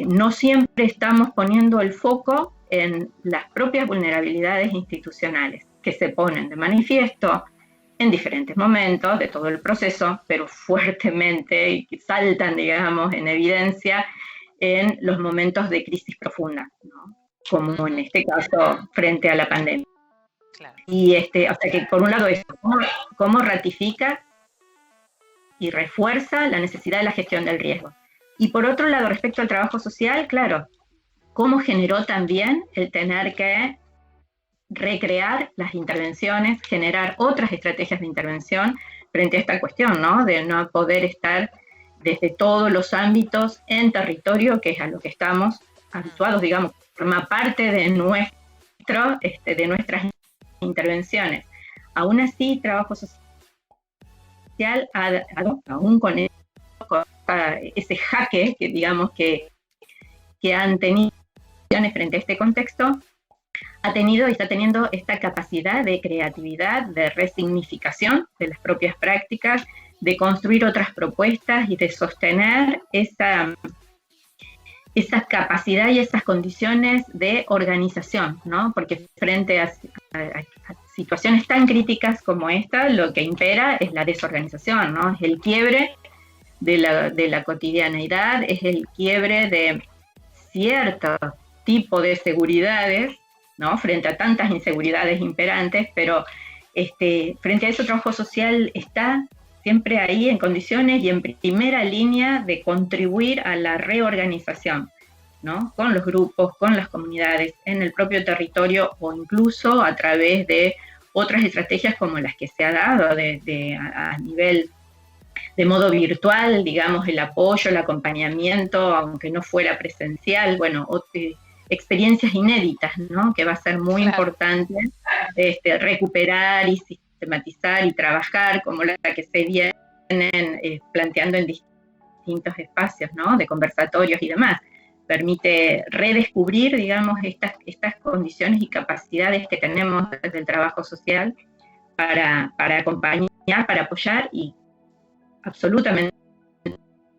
[SPEAKER 4] no siempre estamos poniendo el foco en las propias vulnerabilidades institucionales que se ponen de manifiesto en diferentes momentos de todo el proceso, pero fuertemente y que saltan, digamos, en evidencia en los momentos de crisis profunda, ¿no? Como en este caso frente a la pandemia.
[SPEAKER 1] Claro.
[SPEAKER 4] Y o sea que por un lado eso, cómo ratifica y refuerza la necesidad de la gestión del riesgo. Y por otro lado, respecto al trabajo social, claro, cómo generó también el tener que recrear las intervenciones, generar otras estrategias de intervención frente a esta cuestión, ¿no? De no poder estar desde todos los ámbitos en territorio, que es a lo que estamos habituados, digamos, forma parte de nuestras intervenciones. Aún así, trabajo social, aún con ese jaque que digamos que han tenido frente a este contexto, ha tenido y está teniendo esta capacidad de creatividad, de resignificación de las propias prácticas, de construir otras propuestas y de sostener esa capacidad y esas condiciones de organización, ¿no? Porque frente a situaciones tan críticas como esta, lo que impera es la desorganización, ¿no? Es el quiebre de la cotidianeidad, es el quiebre de cierto tipo de seguridades, ¿no? Frente a tantas inseguridades imperantes, pero frente a eso, trabajo social está siempre ahí en condiciones y en primera línea de contribuir a la reorganización, ¿no? Con los grupos, con las comunidades, en el propio territorio o incluso a través de otras estrategias como las que se ha dado a nivel de modo virtual, digamos, el apoyo, el acompañamiento, aunque no fuera presencial, bueno, experiencias inéditas, ¿no? Que va a ser muy importante recuperar y sistematizar y trabajar, como la que se vienen planteando en distintos espacios, ¿no? De conversatorios y demás. Permite redescubrir, digamos, estas condiciones y capacidades que tenemos desde el trabajo social para acompañar, para apoyar, y absolutamente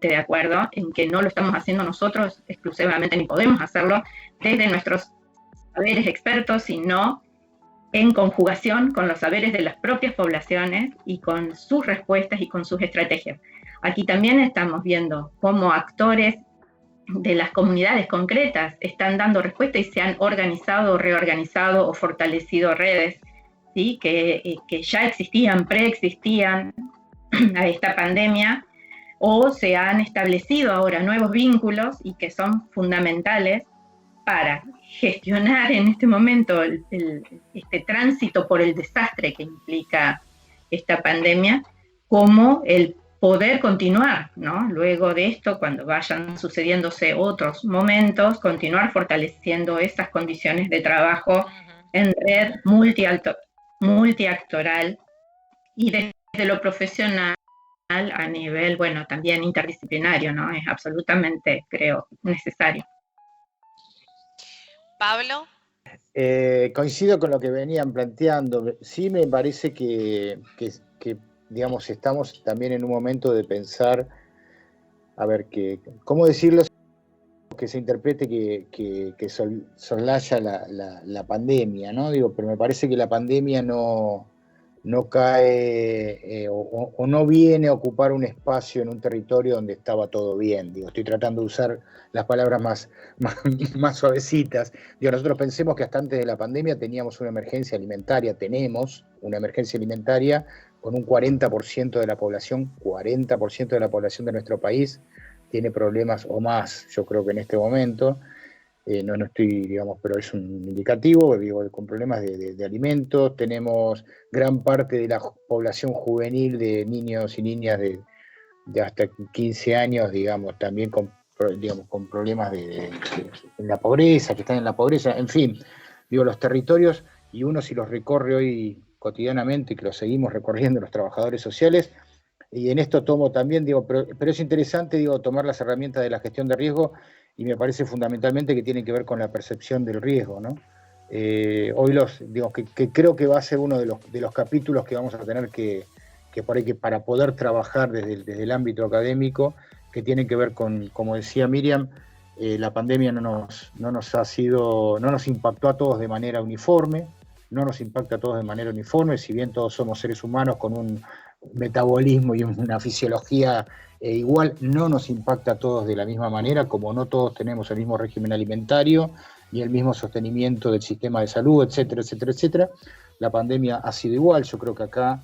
[SPEAKER 4] de acuerdo en que no lo estamos haciendo nosotros exclusivamente, ni podemos hacerlo desde nuestros saberes expertos, sino en conjugación con los saberes de las propias poblaciones y con sus respuestas y con sus estrategias. Aquí también estamos viendo cómo actores de las comunidades concretas están dando respuesta y se han organizado, reorganizado o fortalecido redes, ¿sí? que ya existían, preexistían a esta pandemia, o se han establecido ahora nuevos vínculos y que son fundamentales para gestionar en este momento este tránsito por el desastre que implica esta pandemia, como el poder continuar, ¿no? Luego de esto, cuando vayan sucediéndose otros momentos, continuar fortaleciendo esas condiciones de trabajo en red multiactoral y desde lo profesional a nivel, bueno, también interdisciplinario, ¿no? Es absolutamente, creo, necesario.
[SPEAKER 1] Pablo.
[SPEAKER 5] Coincido con lo que venían planteando. Sí me parece que digamos, estamos también en un momento de pensar, a ver, ¿cómo decirlo? Que se interprete que soslaya la pandemia, ¿no? Digo, pero me parece que la pandemia no cae o no viene a ocupar un espacio en un territorio donde estaba todo bien. Digo, estoy tratando de usar las palabras más suavecitas. Digo, nosotros pensemos que hasta antes de la pandemia tenemos una emergencia alimentaria, tenemos una emergencia alimentaria con un 40% de la población, 40% de la población de nuestro país tiene problemas o más, yo creo que en este momento. No estoy, digamos, pero es un indicativo, digo, con problemas de alimentos. Tenemos gran parte de la población juvenil de niños y niñas de hasta 15 años, digamos, también con problemas en la pobreza, que están en la pobreza. En fin, digo, los territorios, y uno si los recorre hoy cotidianamente, que los seguimos recorriendo los trabajadores sociales, y en esto tomo también, digo, pero es interesante, digo, tomar las herramientas de la gestión de riesgo, y me parece fundamentalmente que tienen que ver con la percepción del riesgo, ¿no? Hoy digo, que creo que va a ser uno de los capítulos que vamos a tener que por ahí, que para poder trabajar desde el ámbito académico, que tiene que ver con, como decía Miriam, la pandemia no nos impactó a todos de manera uniforme, no nos impacta a todos de manera uniforme, si bien todos somos seres humanos con un metabolismo y una fisiología igual, no nos impacta a todos de la misma manera, como no todos tenemos el mismo régimen alimentario ni el mismo sostenimiento del sistema de salud, etcétera, etcétera, etcétera. La pandemia ha sido igual, yo creo que acá,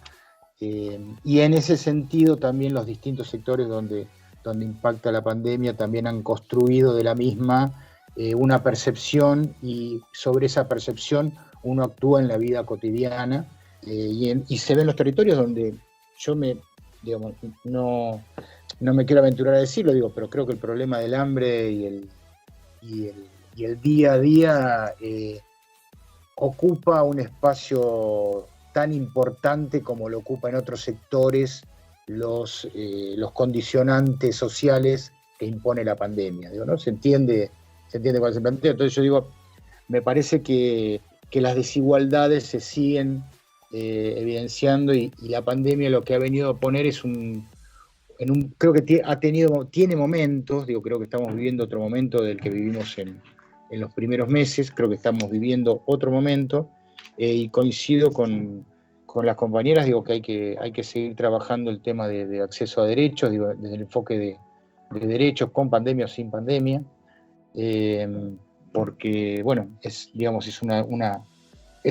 [SPEAKER 5] y en ese sentido también los distintos sectores donde impacta la pandemia también han construido de la misma una percepción, y sobre esa percepción uno actúa en la vida cotidiana, y se ven los territorios donde yo digamos, no me quiero aventurar a decirlo, digo, pero creo que el problema del hambre y el día a día ocupa un espacio tan importante como lo ocupa en otros sectores los condicionantes sociales que impone la pandemia. Digo, ¿no? ¿Se entiende cuál es el planteo? Entonces yo digo, me parece que las desigualdades se siguen evidenciando, y la pandemia lo que ha venido a poner es creo que tiene momentos, digo, creo que estamos viviendo otro momento del que vivimos en los primeros meses, creo que estamos viviendo otro momento, y coincido con las compañeras, digo, que hay que seguir trabajando el tema de acceso a derechos, digo, desde el enfoque de derechos con pandemia o sin pandemia. porque, bueno, es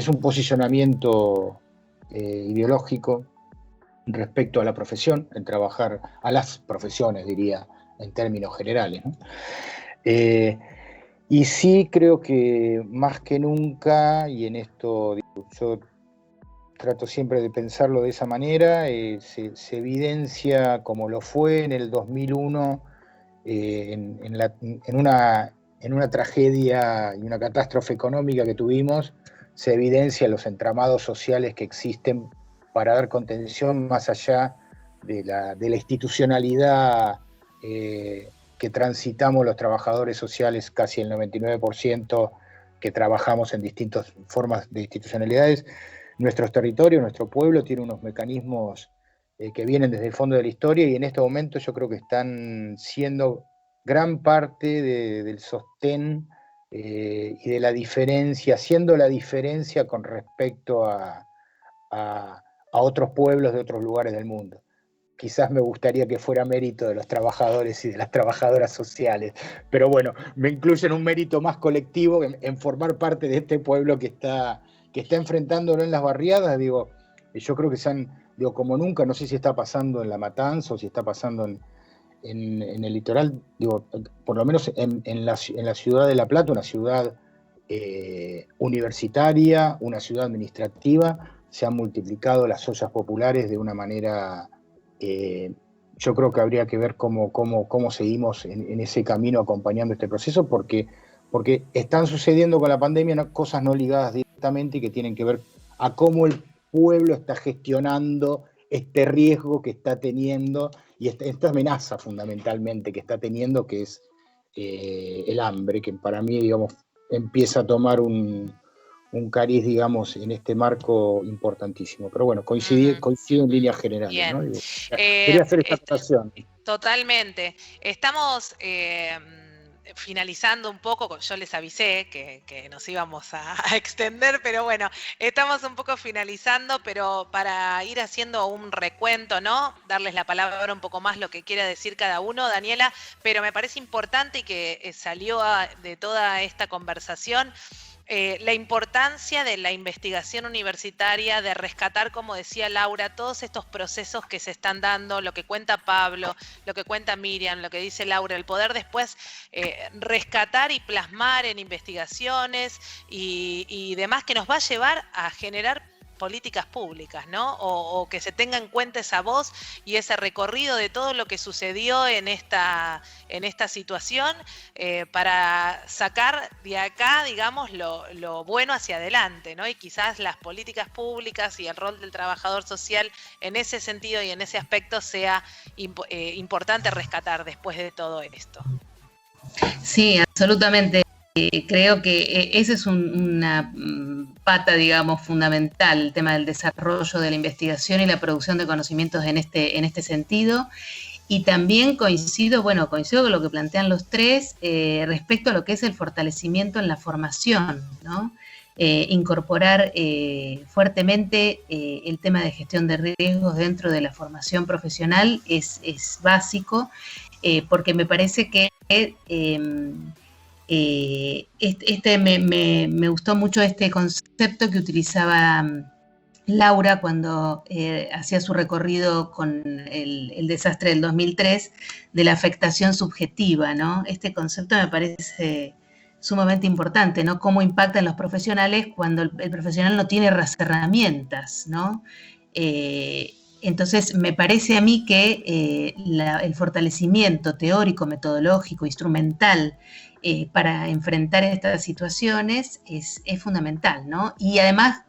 [SPEAKER 5] un posicionamiento ideológico respecto a la profesión, en trabajar a las profesiones, diría, en términos generales, ¿no? Y sí creo que más que nunca, y en esto yo trato siempre de pensarlo de esa manera, se evidencia como lo fue en el 2001, en una tragedia y una catástrofe económica que tuvimos, se evidencia los entramados sociales que existen para dar contención más allá de la institucionalidad que transitamos los trabajadores sociales, casi el 99% que trabajamos en distintas formas de institucionalidades. Nuestros territorios, nuestro pueblo tiene unos mecanismos que vienen desde el fondo de la historia, y en este momento yo creo que están siendo gran parte del sostén y de la diferencia, haciendo la diferencia con respecto a otros pueblos de otros lugares del mundo. Quizás me gustaría que fuera mérito de los trabajadores y de las trabajadoras sociales, pero bueno, me incluyo en un mérito más colectivo, en formar parte de este pueblo que está enfrentándolo en las barriadas. Digo, yo creo que como nunca, no sé si está pasando en La Matanza o si está pasando en el litoral, digo, por lo menos en la ciudad de La Plata, una ciudad universitaria, una ciudad administrativa, se han multiplicado las ollas populares de una manera... yo creo que habría que ver cómo seguimos en ese camino acompañando este proceso, porque están sucediendo con la pandemia cosas no ligadas directamente y que tienen que ver a cómo el pueblo está gestionando este riesgo que está teniendo y esta amenaza fundamentalmente que está teniendo, que es el hambre, que para mí, digamos, empieza a tomar un cariz, digamos, en este marco importantísimo. Pero bueno, coincido en líneas generales.
[SPEAKER 1] Bien.
[SPEAKER 5] ¿No? Quería hacer esta acotación.
[SPEAKER 1] Totalmente. Estamos finalizando un poco, yo les avisé que nos íbamos a extender, pero bueno, estamos un poco finalizando, pero para ir haciendo un recuento, ¿no? Darles la palabra un poco más lo que quiera decir cada uno, Daniela, pero me parece importante y que salió de toda esta conversación la importancia de la investigación universitaria, de rescatar, como decía Laura, todos estos procesos que se están dando, lo que cuenta Pablo, lo que cuenta Miriam, lo que dice Laura, el poder después rescatar y plasmar en investigaciones y demás, que nos va a llevar a generar políticas públicas, ¿no? O que se tenga en cuenta esa voz y ese recorrido de todo lo que sucedió en esta situación para sacar de acá, digamos, lo bueno hacia adelante, ¿no? Y quizás las políticas públicas y el rol del trabajador social en ese sentido y en ese aspecto sea importante rescatar después de todo esto.
[SPEAKER 2] Sí, absolutamente. Creo que esa es una pata, digamos, fundamental, el tema del desarrollo de la investigación y la producción de conocimientos en este sentido. Y también coincido con lo que plantean los tres respecto a lo que es el fortalecimiento en la formación, ¿no? Incorporar fuertemente el tema de gestión de riesgos dentro de la formación profesional es básico, porque me parece que me gustó mucho este concepto que utilizaba Laura cuando hacía su recorrido con el desastre del 2003 de la afectación subjetiva, ¿no? Este concepto me parece sumamente importante, ¿no? Cómo impacta en los profesionales cuando el profesional no tiene las herramientas, ¿no? Entonces, me parece a mí que el fortalecimiento teórico, metodológico, instrumental para enfrentar estas situaciones es fundamental, ¿no? Y además,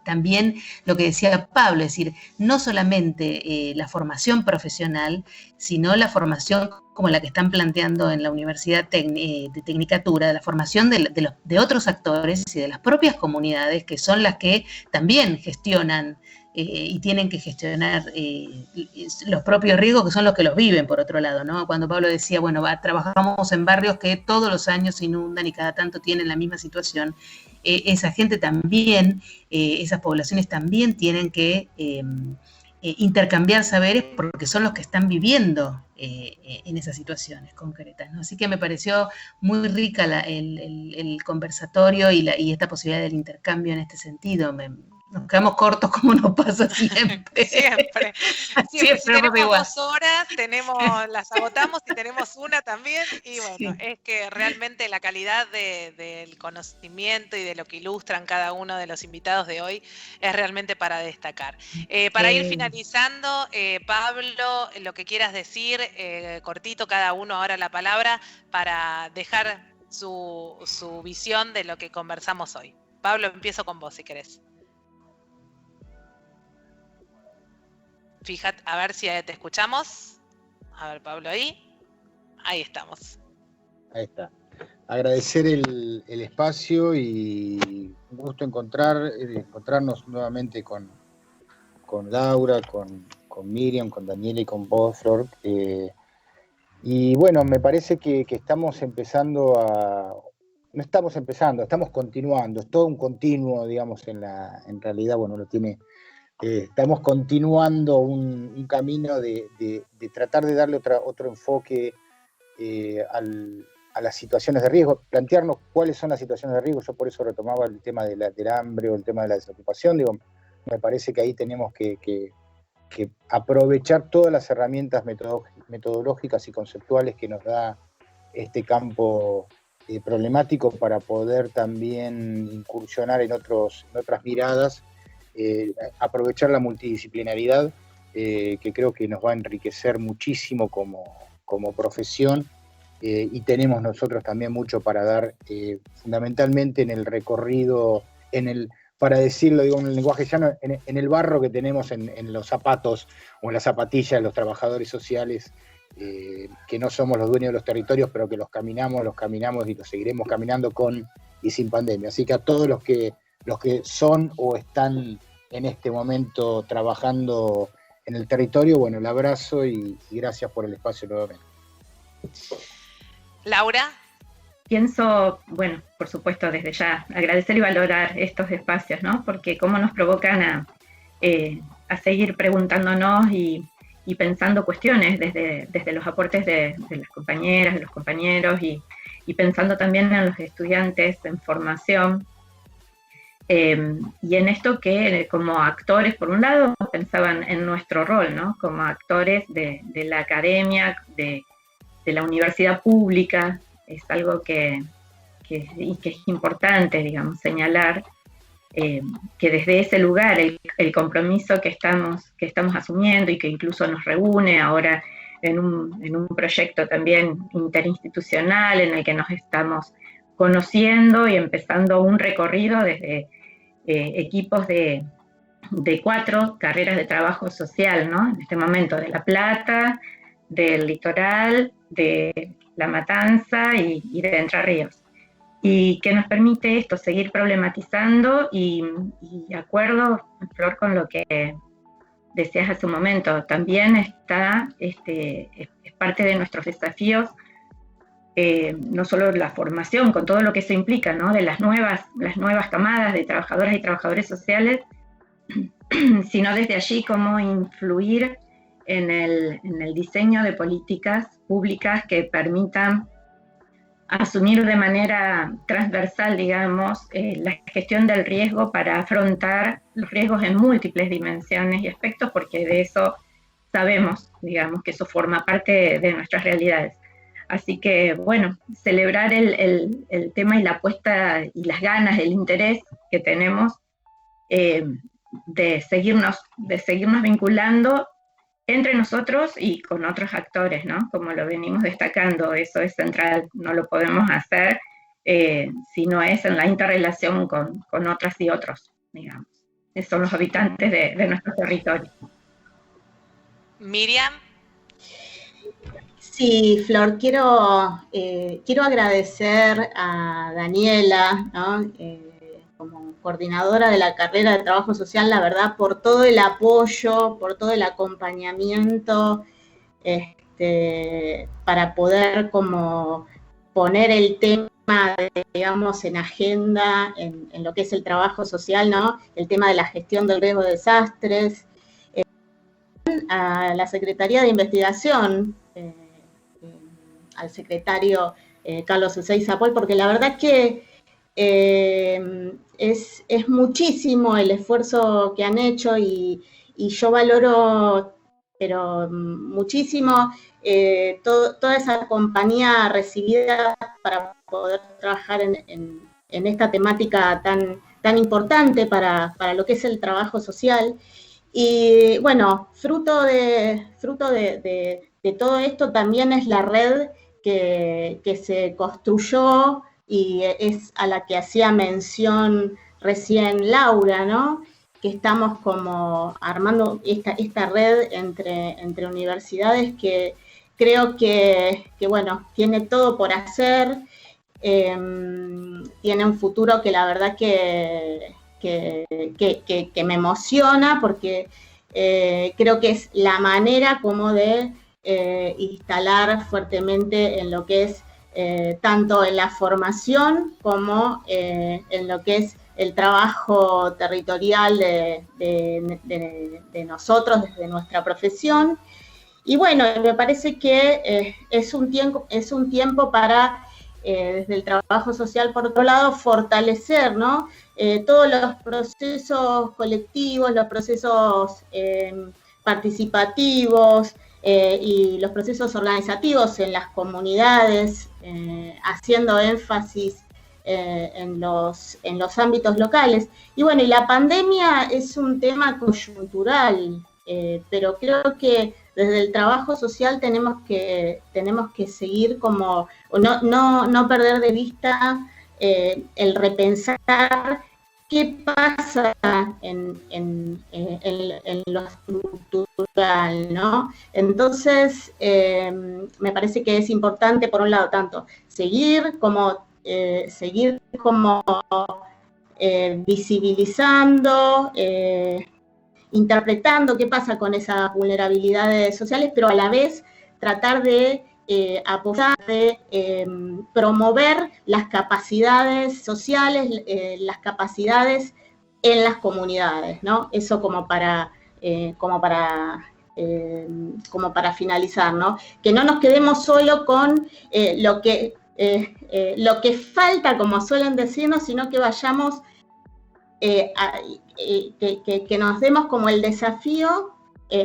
[SPEAKER 2] también lo que decía Pablo, es decir, no solamente la formación profesional, sino la formación como la que están planteando en la Universidad de Tecnicatura, la formación de otros actores y de las propias comunidades, que son las que también gestionan y tienen que gestionar los propios riesgos, que son los que los viven, por otro lado, ¿no? Cuando Pablo decía, trabajamos en barrios que todos los años se inundan y cada tanto tienen la misma situación, esa gente también, esas poblaciones también tienen que intercambiar saberes, porque son los que están viviendo en esas situaciones concretas, ¿no? Así que me pareció muy rica el conversatorio y esta posibilidad del intercambio en este sentido. Nos quedamos cortos como nos pasa siempre.
[SPEAKER 1] Siempre. Si tenemos igual 2 horas, las agotamos y tenemos una también. Y bueno, es que realmente la calidad del conocimiento y de lo que ilustran cada uno de los invitados de hoy es realmente para destacar. Para ir finalizando, Pablo, lo que quieras decir, cortito cada uno ahora la palabra, para dejar su visión de lo que conversamos hoy. Pablo, empiezo con vos si querés. Fíjate, a ver si te escuchamos. A ver, Pablo, ahí estamos.
[SPEAKER 5] Ahí está. Agradecer el espacio y un gusto encontrarnos nuevamente con Laura, con Miriam, con Daniela y con vos, Flor. Y bueno, me parece que estamos no estamos empezando, estamos continuando. Es todo un continuo, digamos, en realidad, bueno, lo tiene... estamos continuando un camino de tratar de darle otro enfoque a las situaciones de riesgo, plantearnos cuáles son las situaciones de riesgo. Yo por eso retomaba el tema del hambre o el tema de la desocupación. Digo, me parece que ahí tenemos que aprovechar todas las herramientas metodológicas y conceptuales que nos da este campo problemático para poder también incursionar en otras miradas. Aprovechar la multidisciplinaridad, que creo que nos va a enriquecer muchísimo como profesión, y tenemos nosotros también mucho para dar, fundamentalmente en el recorrido, para decirlo, digo, en el lenguaje llano, en el barro que tenemos en los zapatos o en las zapatillas de los trabajadores sociales, que no somos los dueños de los territorios, pero que los caminamos y los seguiremos caminando con y sin pandemia. Así que a todos los que son o están en este momento trabajando en el territorio, bueno, el abrazo y gracias por el espacio nuevamente.
[SPEAKER 1] Laura.
[SPEAKER 4] Pienso, bueno, por supuesto, desde ya, agradecer y valorar estos espacios, ¿no? Porque cómo nos provocan a seguir preguntándonos y pensando cuestiones desde los aportes de las compañeras, de los compañeros y pensando también en los estudiantes en formación. Y en esto que como actores, por un lado, pensaban en nuestro rol, ¿no? Como actores de la academia, de la universidad pública. Es algo que es importante, digamos, señalar que desde ese lugar el compromiso que estamos asumiendo y que incluso nos reúne ahora en un proyecto también interinstitucional en el que nos estamos conociendo y empezando un recorrido desde equipos de 4 carreras de trabajo social, ¿no? En este momento de La Plata, del Litoral, de La Matanza y de Entre Ríos. Y que nos permite esto, seguir problematizando y de acuerdo, Flor, con lo que decías hace un momento, también es parte de nuestros desafíos, no solo la formación, con todo lo que eso implica, ¿no? De las nuevas camadas de trabajadoras y trabajadores sociales, sino desde allí cómo influir en el diseño de políticas públicas que permitan asumir de manera transversal, digamos, la gestión del riesgo para afrontar los riesgos en múltiples dimensiones y aspectos, porque de eso sabemos, digamos, que eso forma parte de nuestras realidades. Así que, bueno, celebrar el tema y la apuesta y las ganas, el interés que tenemos de seguirnos vinculando entre nosotros y con otros actores, ¿no? Como lo venimos destacando, eso es central, no lo podemos hacer si no es en la interrelación con otras y otros, digamos. Son los habitantes de nuestro territorio.
[SPEAKER 1] Miriam.
[SPEAKER 3] Sí, Flor, quiero agradecer a Daniela, ¿no? Como coordinadora de la carrera de trabajo social, la verdad, por todo el apoyo, por todo el acompañamiento, para poder como poner el tema, digamos, en agenda, en lo que es el trabajo social, ¿no? El tema de la gestión del riesgo de desastres. A la Secretaría de Investigación al secretario Carlos Ezeiza Paul, porque la verdad que es muchísimo el esfuerzo que han hecho y yo valoro, pero muchísimo, toda esa compañía recibida para poder trabajar en esta temática tan importante para lo que es el trabajo social. Y bueno, fruto de todo esto también es la red que se construyó y es a la que hacía mención recién Laura, ¿no? Que estamos como armando esta red entre universidades que creo que bueno, tiene todo por hacer, tiene un futuro que la verdad que me emociona porque creo que es la manera como de instalar fuertemente en lo que es tanto en la formación como en lo que es el trabajo territorial de nosotros desde nuestra profesión. Y bueno, me parece que es un tiempo para, desde el trabajo social, por otro lado, fortalecer, ¿no? Todos los procesos colectivos, los procesos participativos y los procesos organizativos en las comunidades, haciendo énfasis en los ámbitos locales. Y bueno, y la pandemia es un tema coyuntural, pero creo que desde el trabajo social tenemos que seguir como, no perder de vista el repensar qué pasa en lo estructural, ¿no? Entonces, me parece que es importante, por un lado, tanto seguir como visibilizando, interpretando qué pasa con esas vulnerabilidades sociales, pero a la vez tratar de apoyar, de promover las capacidades sociales, las capacidades en las comunidades, ¿no? Eso como para finalizar, ¿no? Que no nos quedemos solo con lo que falta, como suelen decirnos, sino que vayamos que nos demos como el desafío,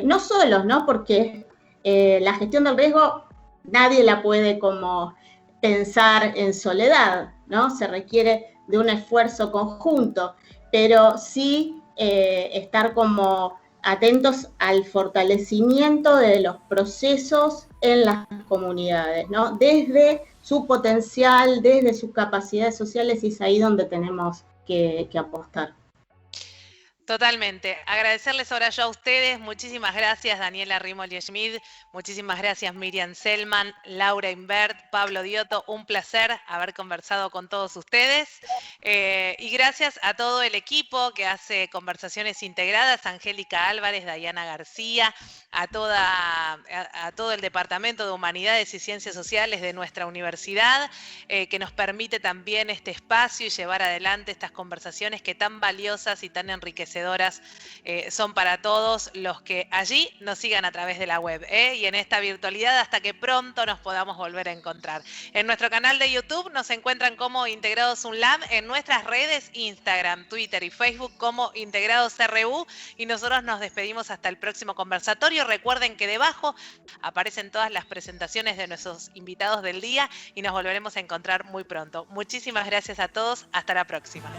[SPEAKER 3] no solos, ¿no? Porque la gestión del riesgo nadie la puede como pensar en soledad, ¿no? Se requiere de un esfuerzo conjunto, pero sí estar como atentos al fortalecimiento de los procesos en las comunidades, ¿no? Desde su potencial, desde sus capacidades sociales, y es ahí donde tenemos que apostar.
[SPEAKER 1] Totalmente. Agradecerles ahora yo a ustedes. Muchísimas gracias, Daniela Rimoli-Schmid. Muchísimas gracias, Miriam Selman, Laura Imbert, Pablo Dioto. Un placer haber conversado con todos ustedes. Y gracias a todo el equipo que hace Conversaciones Integradas, Angélica Álvarez, Dayana García, a todo el Departamento de Humanidades y Ciencias Sociales de nuestra universidad, que nos permite también este espacio y llevar adelante estas conversaciones que tan valiosas y tan enriquecedoras son para todos los que allí nos sigan a través de la web, y en esta virtualidad hasta que pronto nos podamos volver a encontrar. En nuestro canal de YouTube nos encuentran como Integrados UNLAM, en nuestras redes Instagram, Twitter y Facebook como Integrados RU, y nosotros nos despedimos hasta el próximo conversatorio. Recuerden que debajo aparecen todas las presentaciones de nuestros invitados del día y nos volveremos a encontrar muy pronto. Muchísimas gracias a todos, hasta la próxima.